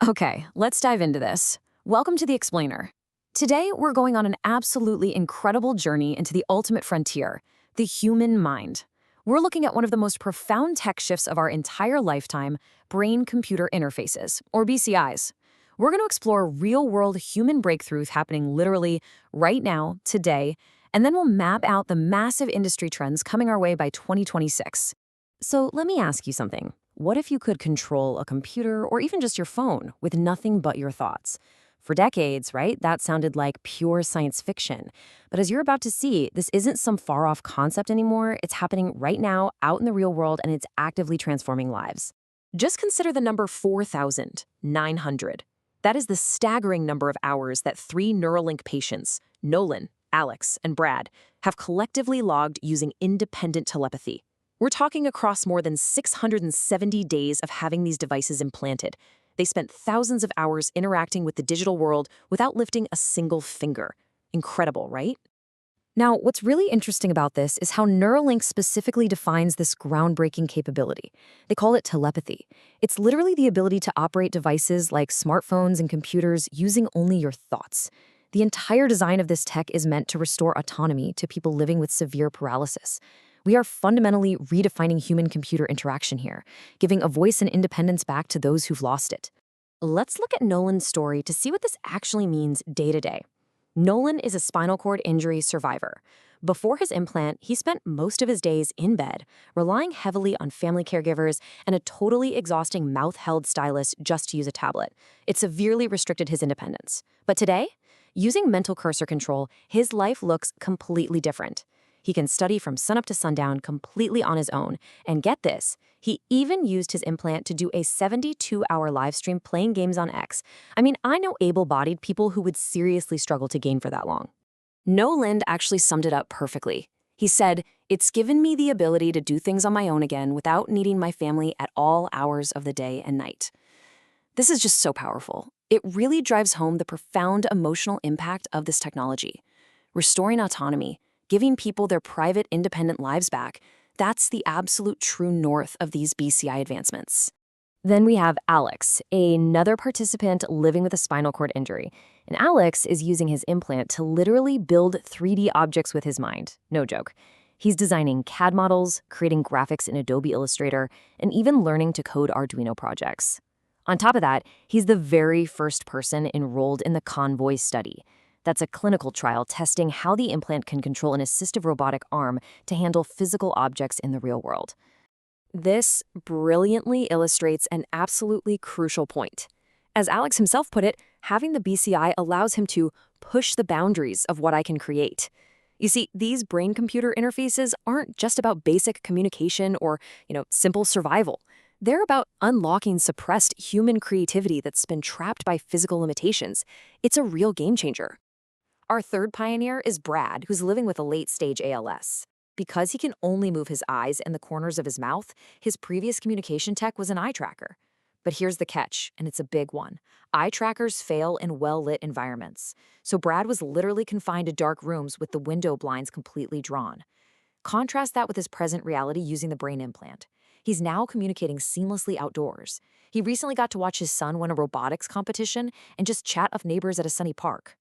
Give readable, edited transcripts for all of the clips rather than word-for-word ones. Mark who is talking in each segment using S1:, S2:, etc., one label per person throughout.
S1: Okay, let's dive into this. Welcome to The Explainer. Today, we're going on an absolutely incredible journey into the ultimate frontier, the human mind. We're looking at one of the most profound tech shifts of our entire lifetime, brain-computer interfaces, or BCIs. We're going to explore real-world human breakthroughs happening literally right now, today, and then we'll map out the massive industry trends coming our way by 2026. So let me ask you something. What if you could control a computer or even just your phone with nothing but your thoughts? For decades, right, that sounded like pure science fiction. But as you're about to see, this isn't some far-off concept anymore. It's happening right now, out in the real world, and it's actively transforming lives. Just consider the number 4,900. That is the staggering number of hours that 3 Neuralink patients, Nolan, Alex, and Brad, have collectively logged using independent telepathy. We're talking across more than 670 days of having these devices implanted. They spent thousands of hours interacting with the digital world without lifting a single finger. Incredible, right? Now, what's really interesting about this is how Neuralink specifically defines this groundbreaking capability. They call it telepathy. It's literally the ability to operate devices like smartphones and computers using only your thoughts. The entire design of this tech is meant to restore autonomy to people living with severe paralysis. We are fundamentally redefining human-computer interaction here, giving a voice and independence back to those who've lost it. Let's look at Nolan's story to see what this actually means day to day. Nolan is a spinal cord injury survivor. Before his implant, he spent most of his days in bed, relying heavily on family caregivers and a totally exhausting mouth-held stylus just to use a tablet. It severely restricted his independence. But today, using mental cursor control, his life looks completely different. He can study from sunup to sundown completely on his own. And get this, he even used his implant to do a 72-hour live stream playing games on X. I mean, I know able-bodied people who would seriously struggle to game for that long. Nolan actually summed it up perfectly. He said, "It's given me the ability to do things on my own again without needing my family at all hours of the day and night." This is just so powerful. It really drives home the profound emotional impact of this technology. Restoring autonomy, giving people their private, independent lives back, that's the absolute true north of these BCI advancements. Then we have Alex, another participant living with a spinal cord injury. And Alex is using his implant to literally build 3D objects with his mind. No joke. He's designing CAD models, creating graphics in Adobe Illustrator, and even learning to code Arduino projects. On top of that, he's the very first person enrolled in the Convoy study. That's a clinical trial testing how the implant can control an assistive robotic arm to handle physical objects in the real world. This brilliantly illustrates an absolutely crucial point. As Alex himself put it, having the BCI allows him to push the boundaries of what I can create. You see, these brain-computer interfaces aren't just about basic communication or, simple survival. They're about unlocking suppressed human creativity that's been trapped by physical limitations. It's a real game changer. Our third pioneer is Brad, who's living with a late-stage ALS. Because he can only move his eyes and the corners of his mouth, his previous communication tech was an eye tracker. But here's the catch, and it's a big one. Eye trackers fail in well-lit environments. So Brad was literally confined to dark rooms with the window blinds completely drawn. Contrast that with his present reality using the brain implant. He's now communicating seamlessly outdoors. He recently got to watch his son win a robotics competition and just chat with neighbors at a sunny park.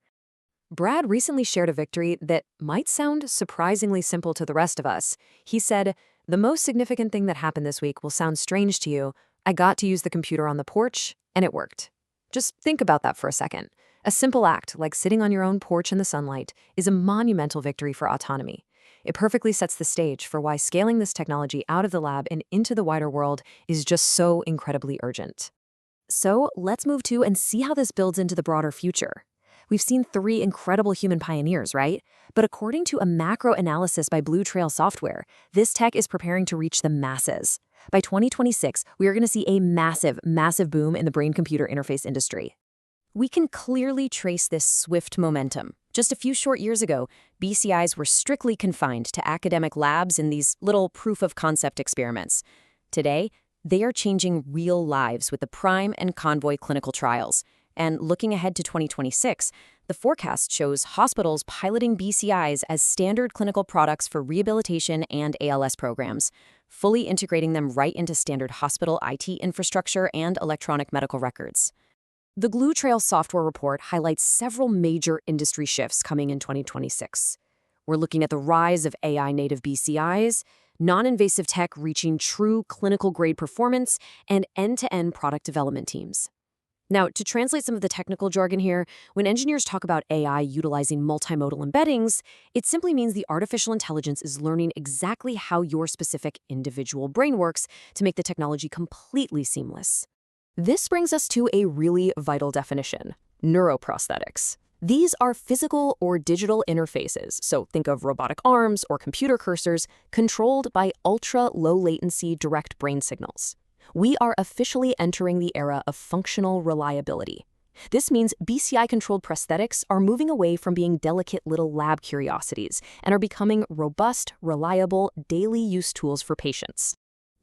S1: Brad recently shared a victory that might sound surprisingly simple to the rest of us. He said, "The most significant thing that happened this week will sound strange to you. I got to use the computer on the porch, and it worked." Just think about that for a second. A simple act, like sitting on your own porch in the sunlight, is a monumental victory for autonomy. It perfectly sets the stage for why scaling this technology out of the lab and into the wider world is just so incredibly urgent. So let's move to and see how this builds into the broader future. We've seen 3 incredible human pioneers, right? But according to a macro analysis by Blue Trail Software, this tech is preparing to reach the masses. By 2026, we are going to see a massive, massive boom in the brain-computer interface industry. We can clearly trace this swift momentum. Just a few short years ago, BCIs were strictly confined to academic labs in these little proof-of-concept experiments. Today, they are changing real lives with the PRIME and Convoy clinical trials. And looking ahead to 2026, the forecast shows hospitals piloting BCIs as standard clinical products for rehabilitation and ALS programs, fully integrating them right into standard hospital IT infrastructure and electronic medical records. The Glue Trail software report highlights several major industry shifts coming in 2026. We're looking at the rise of AI-native BCIs, non-invasive tech reaching true clinical-grade performance, and end-to-end product development teams. Now, to translate some of the technical jargon here, when engineers talk about AI utilizing multimodal embeddings, it simply means the artificial intelligence is learning exactly how your specific individual brain works to make the technology completely seamless. This brings us to a really vital definition: neuroprosthetics. These are physical or digital interfaces, so think of robotic arms or computer cursors, controlled by ultra-low-latency direct brain signals. We are officially entering the era of functional reliability. This means BCI-controlled prosthetics are moving away from being delicate little lab curiosities and are becoming robust, reliable, daily-use tools for patients.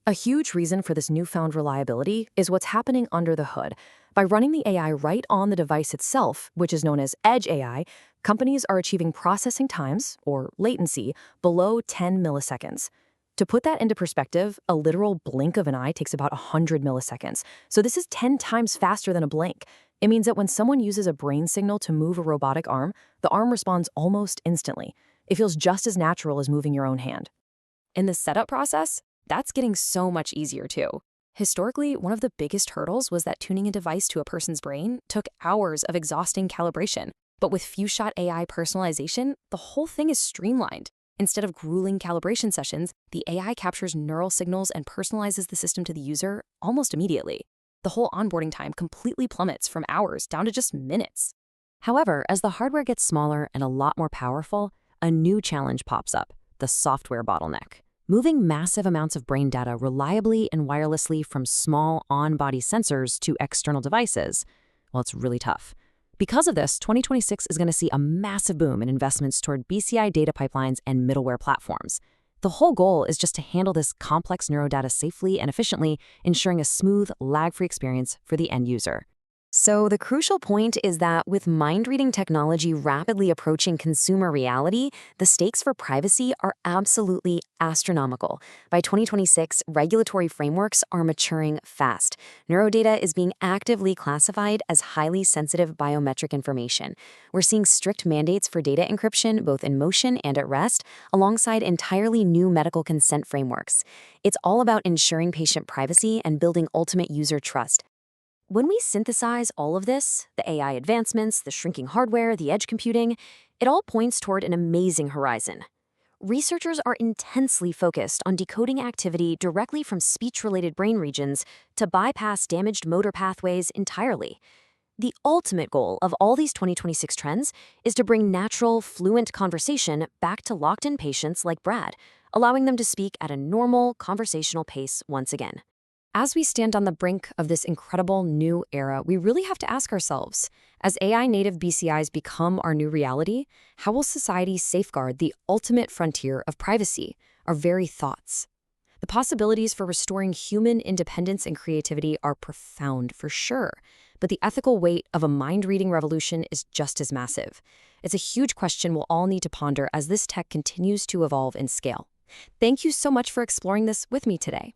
S1: A huge reason for this newfound reliability is what's happening under the hood. By running the AI right on the device itself, which is known as edge AI, companies are achieving processing times, or latency, below 10 milliseconds. To put that into perspective, a literal blink of an eye takes about 100 milliseconds, so this is 10 times faster than a blink. It means that when someone uses a brain signal to move a robotic arm, the arm responds almost instantly. It feels just as natural as moving your own hand. In the setup process, that's getting so much easier too. Historically, one of the biggest hurdles was that tuning a device to a person's brain took hours of exhausting calibration. But with few-shot AI personalization, the whole thing is streamlined. Instead of grueling calibration sessions, the AI captures neural signals and personalizes the system to the user almost immediately. The whole onboarding time completely plummets from hours down to just minutes. However, as the hardware gets smaller and a lot more powerful, a new challenge pops up: the software bottleneck. Moving massive amounts of brain data reliably and wirelessly from small on-body sensors to external devices, well, it's really tough. Because of this, 2026 is going to see a massive boom in investments toward BCI data pipelines and middleware platforms. The whole goal is just to handle this complex neurodata safely and efficiently, ensuring a smooth, lag-free experience for the end user. So the crucial point is that with mind-reading technology rapidly approaching consumer reality, the stakes for privacy are absolutely astronomical. By 2026, regulatory frameworks are maturing fast. Neurodata is being actively classified as highly sensitive biometric information. We're seeing strict mandates for data encryption both in motion and at rest, alongside entirely new medical consent frameworks. It's all about ensuring patient privacy and building ultimate user trust. When we synthesize all of this, the AI advancements, the shrinking hardware, the edge computing, it all points toward an amazing horizon. Researchers are intensely focused on decoding activity directly from speech-related brain regions to bypass damaged motor pathways entirely. The ultimate goal of all these 2026 trends is to bring natural, fluent conversation back to locked-in patients like Brad, allowing them to speak at a normal, conversational pace once again. As we stand on the brink of this incredible new era, we really have to ask ourselves, as AI-native BCIs become our new reality, how will society safeguard the ultimate frontier of privacy, our very thoughts? The possibilities for restoring human independence and creativity are profound for sure, but the ethical weight of a mind-reading revolution is just as massive. It's a huge question we'll all need to ponder as this tech continues to evolve and scale. Thank you so much for exploring this with me today.